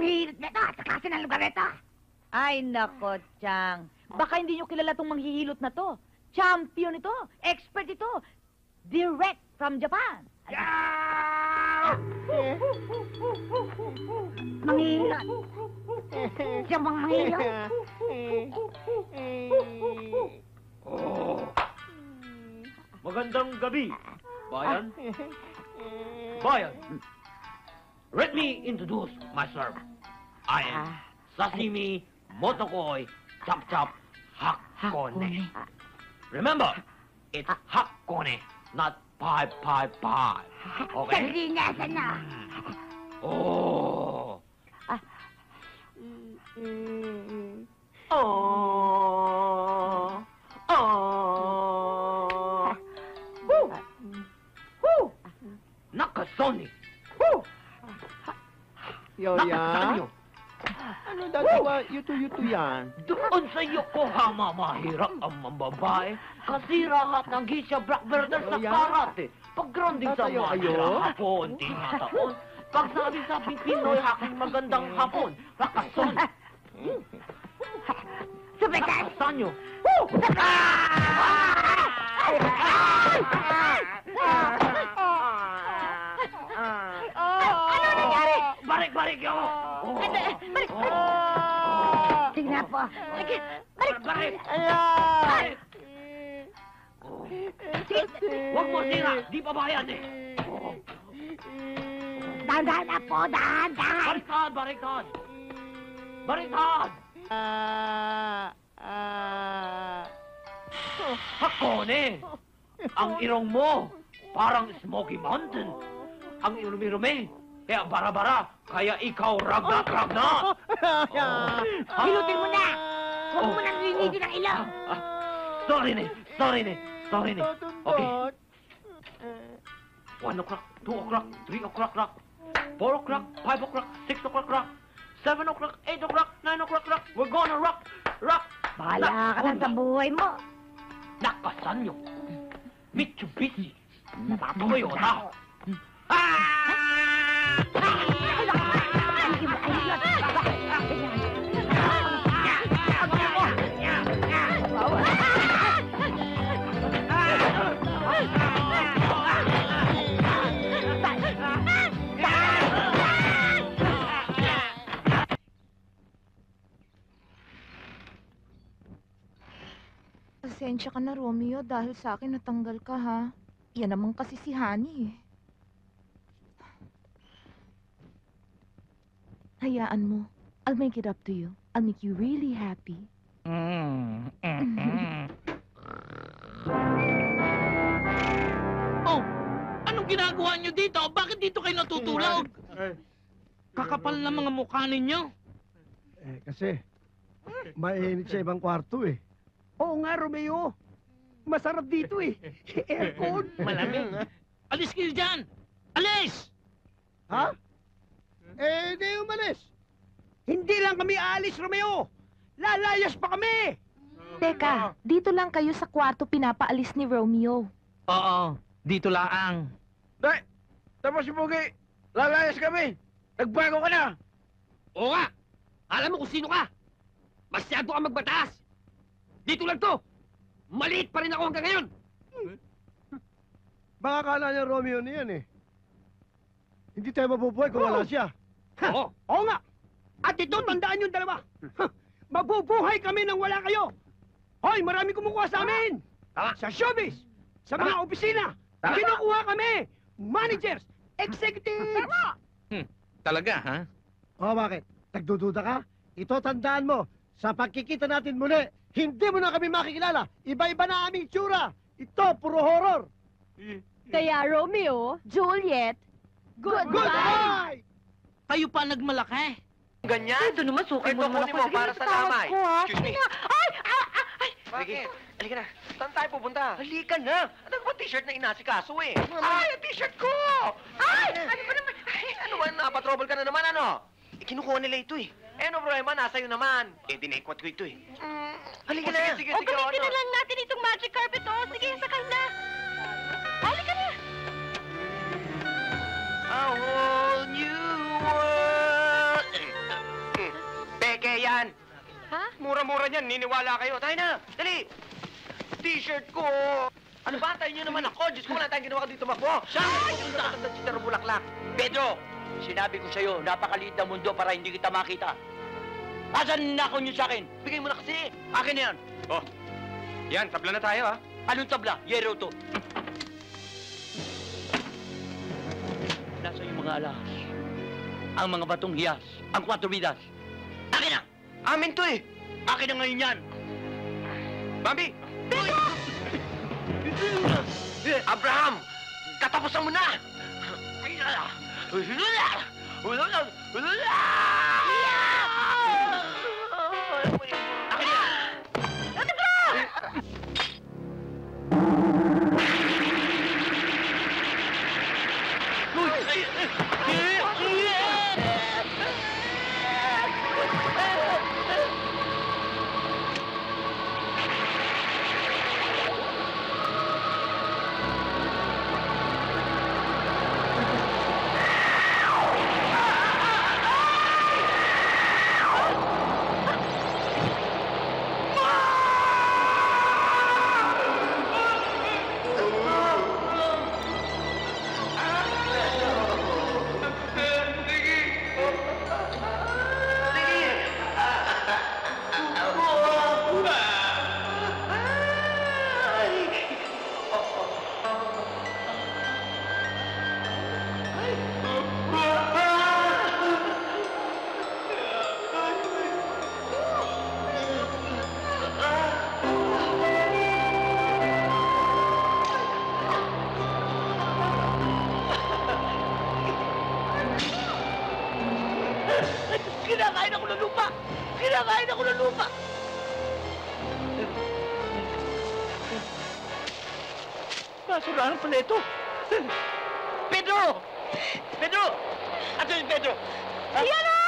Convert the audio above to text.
manghihilot nito at sa klase ng lugar nito. Ay, nako, Chang. Baka hindi nyo kilala tong manghihilot na to. Champion ito. Expert ito. Direct from Japan. Manghihilot. Siya bang manghihilot? Oh. Magandang gabi, bayan. Bayan. Let me introduce myself. I am Sashimi Motokoi Chop Chop Hakone. Remember, it's Hakone, not pie. Okay? Sarinasan na. Oh. Nakasoni. Yoya? Ano dagawa? Yuto-yuto yan. Doon sa Yokohama, mahirap ang mambabae. Kasi rahat ng Geisha Black Brother sa Yoya? karate. Pag grounding sa Tatayo mahirap kayo? hapon, di mataon. Pag sabi sa Pinoy, aking magandang hapon, Nakasoni. Sumitas! Sanyo. Ano nangyari? Barik yo! Balik! Tingnan po. Sige, balik! Barik! Balik! Huwag mo sira, di pa bayad eh. Dahan-dahan na po, dahan-dahan! Bariktad! Bariktad! Hakone! Ang irong mo, parang Smoky Mountain. Ang irumi-rumi, kaya bara-bara, kaya ikaw ragnat! Hilutin mo na! Huwag mo nang linitin ang ilaw! Sorry ne. Okay. 1 o'clock, 2 o'clock, 3 o'clock, 4 o'clock, 5 o'clock, 6 o'clock, 7 o'clock, 8 o'clock, 9 o'clock, we're gonna rock! Bahala ka na sa buhay mo! Nakasan nyo. Mitsubishi. Napapagod Toyota. Pasensya ka na, Romeo, dahil sa akin natanggal ka, ha? Yan naman kasi si Honey, eh. Hayaan mo. I'll make it up to you. I'll make you really happy. Oh! Anong ginagawa nyo dito? Bakit dito kayo natutulog? Kakapal na mga mukha ninyo. Kasi, mainit sa ibang kwarto eh. Oo nga, Romeo. Masarap dito eh. Aircon. Malamig. Alis kayo dyan! Alis! Ha? Di umalis. Hindi lang kami aalis, Romeo. Lalayas pa kami. Teka, dito lang kayo sa kwarto pinapaalis ni Romeo. Oo, dito lang. Day, tapos si Pugi. Lalayas kami. Nagbago ka na. Oo nga! Alam mo kung sino ka! Masyado ka magbatas! Dito lang to! Maliit pa rin ako hanggang ngayon! Baka kala niya Romeo na yan eh. Hindi tayo mabubuhay kung wala siya. Oo! Oo nga. At ito, tandaan yung dalawa. Mabubuhay kami nang wala kayo. Hoy, marami kumukuha sa amin. Sa showbiz, sa mga opisina. Kinukuha kami. Managers, executives. Talaga, ha? O bakit? Nagdududa ka? Ito tandaan mo. Sa pagkikita natin muli, hindi mo na kami makikilala. Iba-iba na aming tsura. Ito, puro horror. Kaya Romeo, Juliet, Goodbye! Kayo pa nagmalaki. Ganyan? Ito naman, suki mo Ito naman kunin ako. mo para sa damay. Excuse me. Ay! Sige, halika na. Saan tayo pupunta? Halika na. Ano ba t-shirt na inasikaso eh? Ay, ang t-shirt ko! Ay! Ano ba naman? Ano ba, napatrouble ka na naman, ano? Kinukuha nila ito eh. No problema, nasa iyo naman. Dinaikwat ko ito eh. Halika na. Sige, sige, gamitin na lang natin itong magic carpet, oh. Sige, sakay na. Halika na. A whole new world. Ha? Mura-mura niyan, niniwala kayo. Tayo na, dali! T-shirt ko! Ano ba? Tayo niyo naman ako. Diyos ko, wala tayong ginawa dito makbo. Saan ka pupunta? Ang chitaro bulaklak. Pedro, sinabi ko sa'yo, napakaliit na mundo para hindi kita makita. Asan na niyo sa akin? Bigay mo na kasi. Akin na yan. Oh, yan, tabla na tayo, ha? Anong tabla? Yero to. Nasa yung mga alahas. Ang mga batong hiyas. Ang 4 vidas. Akin na! Amin to eh. Akin na ngayon yan. Bambi! Abraham! Katapusan mo na! Akin na! Kinakain ako ng lupa! Kinakain ako ng lupa! Basurahan pala ito. Pedro! Pedro! Ato yung Pedro! Ayan na!